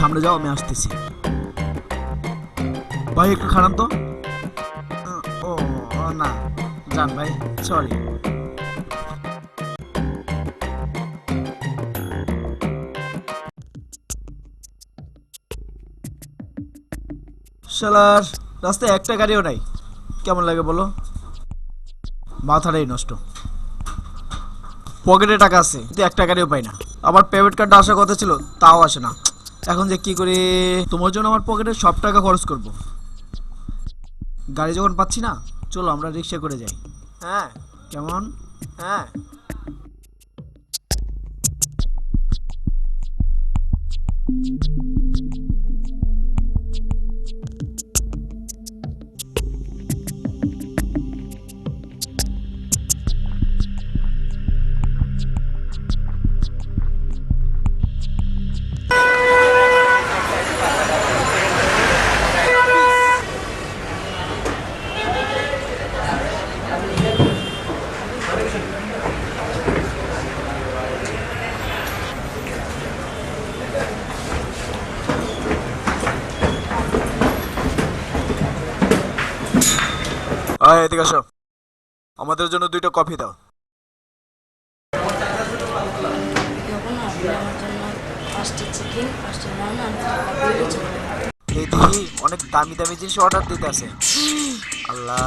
সামনে যাও, আমি আসতেছি। ভাই একটু খারাপ তো। ও না জান ভাই, সরি। শালার রাস্তায় একটা গাড়িও নাই, কেমন লাগে বলো? মাথাটাই নষ্ট। পকেটে টাকা আছে কিন্তু একটা গাড়িও পাই না। আবার পেমেন্ট কার্ডটা আসার কথা ছিল, তাও আসে না। এখন যে কি করি? তোমার জন্য আমার পকেটে সব টাকা খরচ করব। গাড়ি যখন পাচ্ছি না, চলো আমরা রিক্সা করে যাই। হ্যাঁ কেমন? হ্যাঁ এদিকে আসো, আমাদের জন্য 2টা কফি দাও। এই দেখি অনেক দামি দামি জিনিস অর্ডার দিতে আছে। আল্লাহ,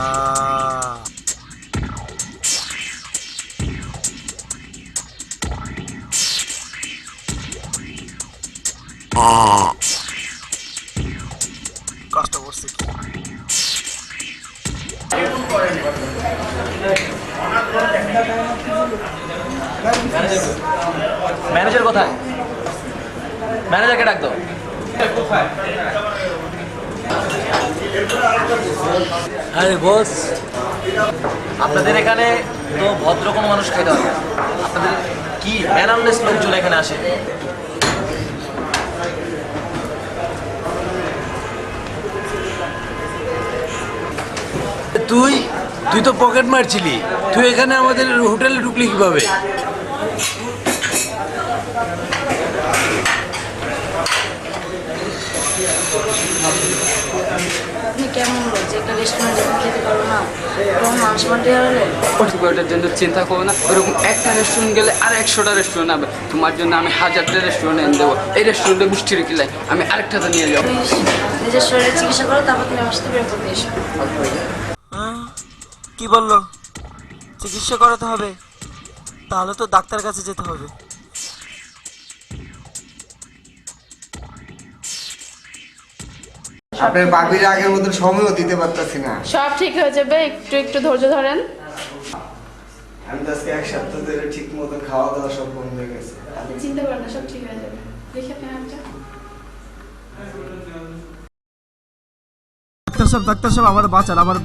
কষ্ট করছে কি? ম্যানেজার কোথায়? ম্যানেজারকে ডাক দাও। আরে বস, আপনাদের এখানে তো ভদ্র কোনো মানুষ খেতে হবে, আপনাদের কি ম্যানারলেস লোকজন এখানে আসে? তুই তুই তো পকেট মারছিলি, তুই এখানে আমাদের হোটেলে ঢুকলি কিভাবে? আপনি কেমন লোক যে একটা রেস্টুরেন্টে খেতে পারবো না, এবং মানুষ মাঠে হারালে ওটার জন্য চিন্তা করবো না। ওরকম একটা রেস্টুরেন্ট গেলে আর 100টা রেস্টুরেন্ট হবে। তোমার জন্য আমি 1000টা রেস্টুরেন্ট এনে দেবো। এই রেস্টুরেন্টে গোষ্ঠী রেখে লাই, আমি আরেকটাতে নিয়ে যাবো। নিজের শরীরে চিকিৎসা করো, তারপর তুমি আমার সাথে বের করতে এসো। কি বললো? চিকিৎসা করাতে হবে? তাহলে তো ডাক্তার কাছে যেতে হবে। আপনার বাবির আগের মতন সময়ও দিতে পারতেছি না। সব ঠিক হয়ে যাবে, একটু একটু ধৈর্য ধরেন। আমি তো আজকে 1 সপ্তাহ ধরে ঠিক মতন খাওয়া দাওয়া সব বন্ধ হয়ে গেছে। আপনি চিন্তা করেন না, সব ঠিক হয়ে যাবে। দেখি আপনি নামটা। ডাক্তার সাহেব আমার বাঁচান, আমার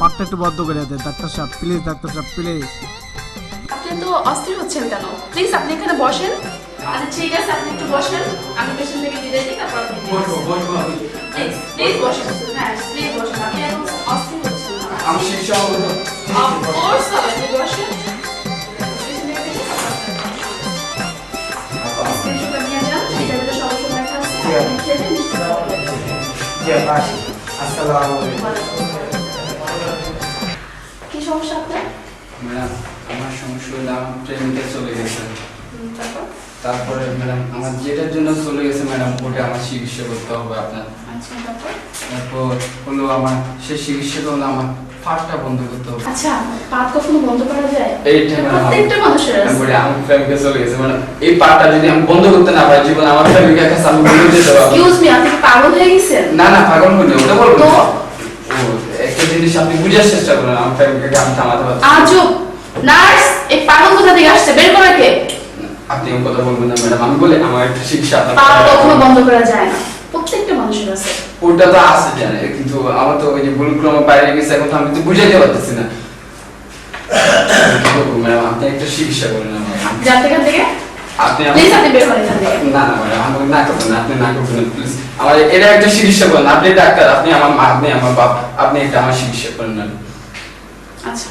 পাটটা একটু বন্ধ করে দেন ডাক্তার সাহেব, প্লিজ। ডাক্তার সাহেব প্লিজ। আপনি তো অস্থির হচ্ছেন কেন? প্লিজ আপনি এখানে বসেন। আচ্ছা ঠিক আছে, আপনি একটু বসেন, আমি পেশেন্ট থেকে বিদায় দিই, তারপর আপনি প্লিজ বসেন। হ্যাঁ প্লিজ বসেন, আপনি এখন অস্থির হচ্ছেন না। আমি শিক্ষা হবো তো। অফকোর্স আপনি বসেন। পেশেন্ট থেকে বিদায় দিই, স্ক্রিনশটটা নিয়ে যান, সেটা ভিতরে সব ওষুধ লেখা আছে, আপনি খেয়ে নিন, নিশ্চিত থাকবেন। জি বাস। আসসালামু আলাইকুম। কি সমস্যা আপনার? ম্যাডাম, আমার সমস্যা হলো আমার প্রেমিকা চলে গেছে। তারপর? তারপরে ম্যাডাম আমার যেটার জন্য চলে গেছে ম্যাডাম, ওটা আমার চিকিৎসা করতে হবে আপনার। আচ্ছা তারপর? তারপর হলো আমার সে চিকিৎসাটা হলো আমার ফাটটা বন্ধ করতে হবে। আচ্ছা, পাত কখনো বন্ধ করা যায়? এইটা ম্যাডাম প্রত্যেকটা মানুষের আছে। আমার প্রেমিকা চলে গেছে ম্যাডাম, এই পাটটা যদি আমি বন্ধ করতে না পারি, জীবন আমার প্রেমিকা কাছে আমি বলে দিতে পারবো। এক্সকিউজ মি, আপনি কি পাগল হয়ে গেছেন? না না, পাগল হইনি, ওটা বলবো তো? না। ও একটা জিনিস আপনি বুঝার চেষ্টা করেন, আমার প্রেমিকাকে আমি থামাতে পারছি না। আজব! নার্স, এই পাগল কোথা থেকে আসছে? বের করে কে? আপনি এই কথা বলবেন না ম্যাডাম, আমি বলে আমার একটা শিক্ষা পাত কখনো বন্ধ করা যায় না, প্রত্যেকটা মানুষের আছে। ওটা তো আছে জানে, কিন্তু আমার তো ওই যে ভুলক্রম বাইরে গেছে, এখন তো আমি তো বুঝাইতে পারতেছি না। ম্যাডাম আপনি একটা চিকিৎসা করেন আমার। যান এখান থেকে, আপনি প্লিজ আপনি বের হন এখান থেকে। না না ম্যাডাম, আমাকে না করবেন না, আপনি না করবেন প্লিজ। আমার এটা একটা চিকিৎসা করেন, আপনি ডাক্তার, আপনি আমার মা, আপনি আমার বাপ, আপনি একটা আমার চিকিৎসা করেন না। আচ্ছা,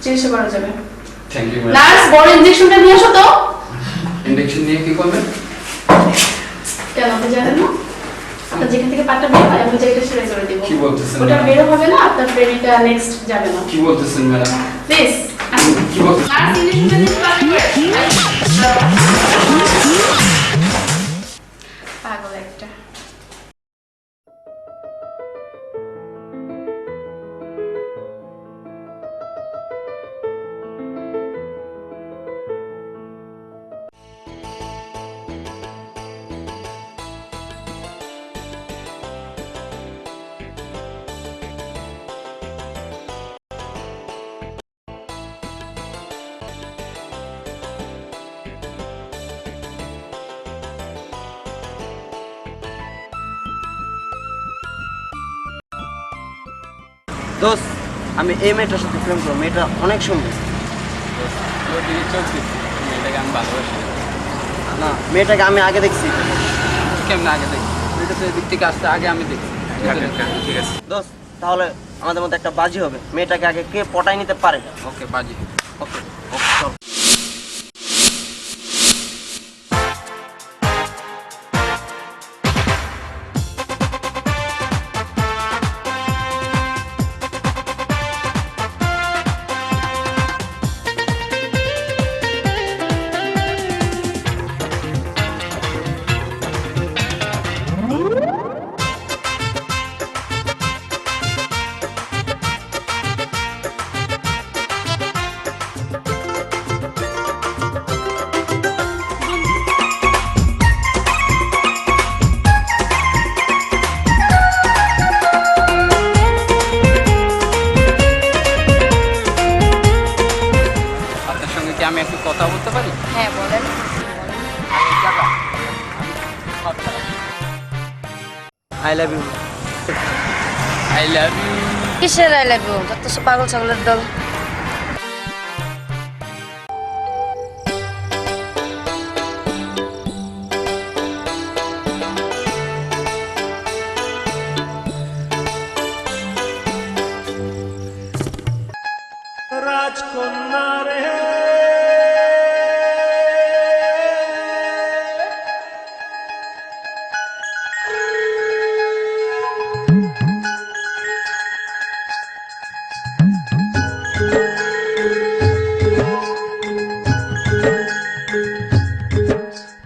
চিকিৎসা করা যাবে। Thank you madam. নার্স, বড় ইনজেকশনটা নিয়ে আসো তো। ইনজেকশন নিয়ে কি করবেন? কেন আপনি জানেন না? আপনার যেখান থেকে পাটটা বের হয় আমি জায়গাটা সেলাই করে দিব। কি বলতেছেন? ওটা বেরো হবে না, আপনার প্রেমিকা নেক্সট যাবে না। কি বলতেছেন ম্যাডাম? প্লিজ কি বলতেছেন? ক্লাস ইংলিশ মিডিয়ামে ক্লাস করে পাগল একটা। দোস্ত, আমি এই মেয়েটার সাথে প্রেম করবো, মেয়েটা অনেক সুন্দর। ওদিকে চলতেছি, মেয়েটাকে আমি ভালোবাসি। না, মেয়েটাকে আমি আগে দেখছি। কেমন আগে দেখি? মেয়েটা তো এদিক থেকে আসতে আগে আমি দেখছি। ঠিক আছে। দোস্ত, তাহলে আমাদের মধ্যে একটা বাজি হবে, মেয়েটাকে আগে কে পটাই নিতে পারে। ওকে বাজি। ওকে ওকে, চল। আপনার সঙ্গে কি আমি একটু কথা বলতে পারি? হ্যাঁ বলেন। I love you. I love you. কিসের আই লাভ ইউ? যত সব পাগল ছাগলের দল। রাজকন্যা রে,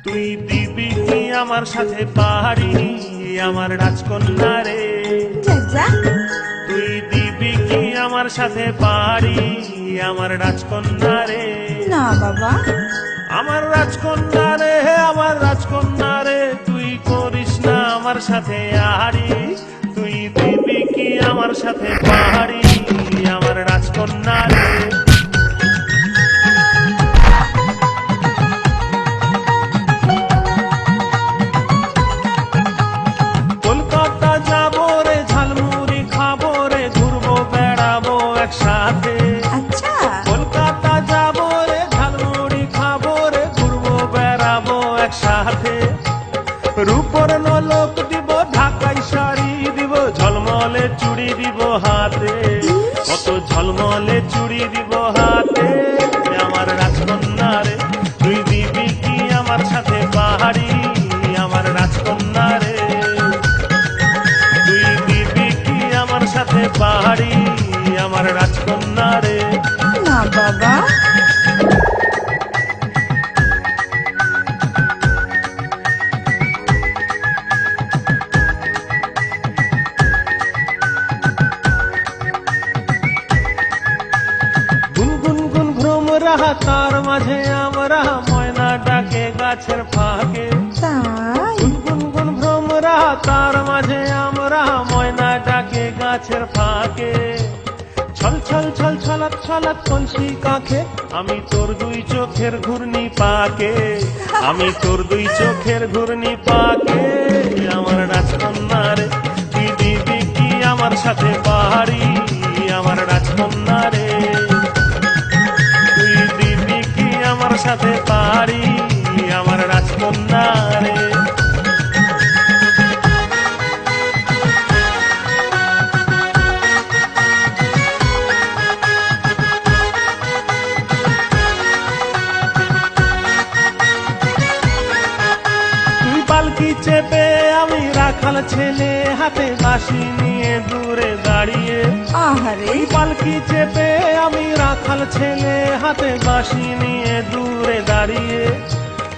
তুই দিবি কি আমার সাথে পাহাড়ি, আমার রাজকন্যা রে? তুই দিবি কি আমার সাথে পাহাড়ি, আমার রাজকন্যা রে? না বাবা, আমার রাজকন্যা রে, আমার রাজকন্যা রে, তুই করিস না আমার সাথে আহারি। তুই দিবি কি আমার সাথে পাহাড়ি, আমার রাজকন্যা রে? কলকাতা যাবো রে, ঝালমুড়ি খাবো রে, ঘুরবো বেড়াবো একসাথে। আচ্ছা কলকাতা যাবো রে, ঝালমুড়ি খাবো রে, ঘুরবো বেড়াবো একসাথে। রূপর নলক দিব, ঢাকাই শাড়ি দিব, ঝলমলে চুড়ি দিব হাতে, কত ঝলমলে চুড়ি দিব হাতে। আমার রাজকন্যা রে, তুই দিবি কি আমার সাথে পাহাড়ি, আমার রাজকন্যা রে? তুই দিবি কি আমার সাথে পাহাড়ি, আমার রাজকন্যা রে? না বাবা, গুনগুন গুন ভ্রম রাহা, তার মাঝে আমরা ময়না ডাকে গাছের ফাঁকে। তাই গুনগুন গুন ভ্রম রাহা, তার মাঝে আমরা ময়না ডাকে গাছের ফাঁকে। ছল ছল ছল ছলাৎ ছলাৎ কলসি কাঁখে, আমি তোর দুই চোখের ঘূর্ণি পাকে, আমি তোর দুই চোখের ঘূর্ণি পাকে। আমার রাজকন্যা রে, তুই দিবি কি আমার সাথে পাহাড়ি, আমার রাজকন্যা রে? তুই দিবি কি আমার সাথে পাহাড়ি, আমার রাজকন্যা রে? তুই পালকি চেপে রাখাল ছেলে হাতে বাঁশি নিয়ে দূরে দাঁড়িয়ে আহারে ওই পালকি চেপে আমি রাখাল ছেলে হাতে বাঁশি নিয়ে দূরে দাঁড়িয়ে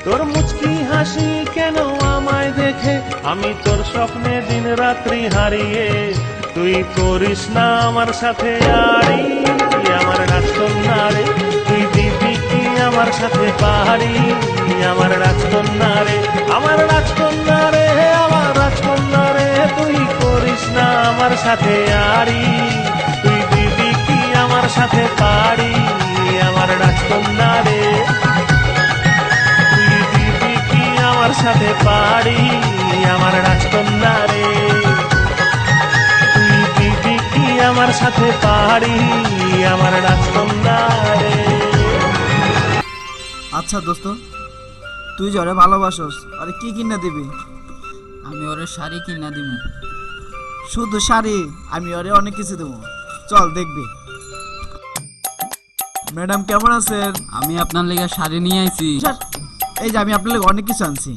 তোর মুচকি হাসি কেন আমায় দেখে আমি তোর স্বপ্নে দিন রাত্রি হারিয়ে তুই করিস না আমার সাথে আরি আমার রাজকন্যা রে তুই দিবি কি আমার সাথে পাহাড়ি আমার রাজকন্যা রে আমার রাজকন্যা রে আমার রাজকন্যা রে তুই করিস না আমার সাথে আরি তুই দিবি কি আমার সাথে পাহাড়ি আমার রাজকন্যা রে তুই দিবি কি আমার সাথে পাহাড়ি আমার রাজকন্যা রে তুই দিবি কি আমার সাথে পাহাড়ি আমার রাজকন্যা রে। আচ্ছা দোস্ত, তুই জরে ভালোবাসস, আরে কি কিনা দিবি? আমি ওরে শাড়ি কিনা দিব। শুধু শাড়ি? আমি ওরে অনেক কিছু দেবো, চল দেখবি। ম্যাডাম কেমন আছেন? আমি আপনার লেগে শাড়ি নিয়ে আইছি। স্যার, এই যে আমি আপনার লেগে অনেক কিছু আনছি।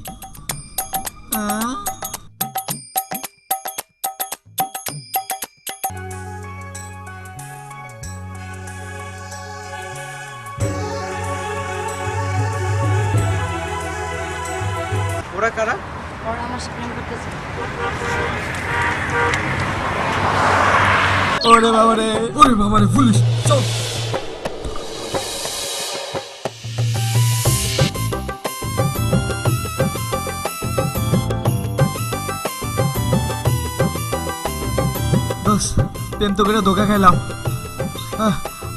ওরা কারা? ওরা আমার সাথে প্রেম করতেছে। ওরে বাবা রে, ওরে বাবা রে, পুলিশ চল। প্রেম তো করে ধোকা খাইলাম,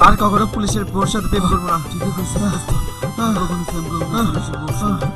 আর কখনো পুলিশের বোর সাথে প্রেম করবো না। ঠিক আছে, কখনো প্রেম করবো না পুলিশের বোর সাথে।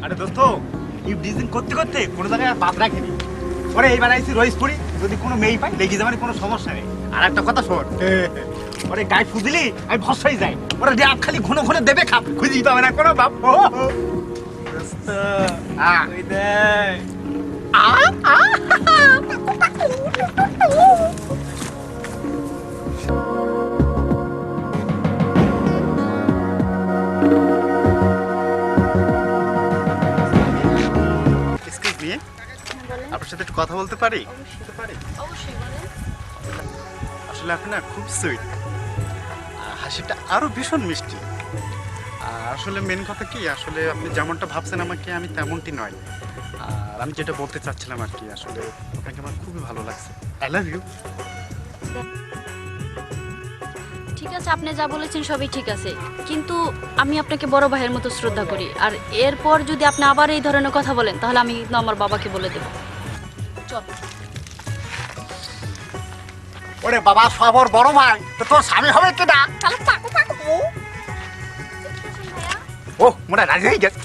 আরে দোস্ত, ইভডিজিং করতে করতে কোনো জায়গায় আর বাদ রাখিনি। ওরে এইবার আইসি রইসপুরি, যদি কোনো মেয়ে পাই লেগে যাবার কোনো সমস্যা নেই। আর একটা কথা শোন, ওরে গায়ে ফুদিলি আমি ভরসাই যাই। ওরা ডাব খালি ঘন ঘন দেবে খাপ, খুঁজি দিতে হবে না কোনো বাপ। দোস্ত ওই দেখ, আপনার সাথে একটু কথা বলতে পারি? অবশ্যই বলেন। আসলে আপনি না খুব সুইট, হাসিটা আরো ভীষণ মিষ্টি। আসলে মেন কথা কি, আসলে আপনি যেমনটা ভাবছেন আমাকে আমি তেমনটি নয়। আর আমি যেটা বলতে চাচ্ছিলাম আর কি, আসলে আপনাকে আমার খুবই ভালো লাগছে। I love you. ঠিক আছে, আপনি যা বলেছেন সবই ঠিক আছে, কিন্তু আমি আপনাকে বড় ভাইয়ের মতো শ্রদ্ধা করি। আর এরপর যদি আপনি আবার এই ধরনের কথা বলেন তাহলে আমি কিন্তু আমার বাবাকে বলে দেব। চল। ওরে বাবা, সবর বড় ভাই, তো তোর স্বামী হবে কিনা? ও মোটা রাজি হয়ে গেছে।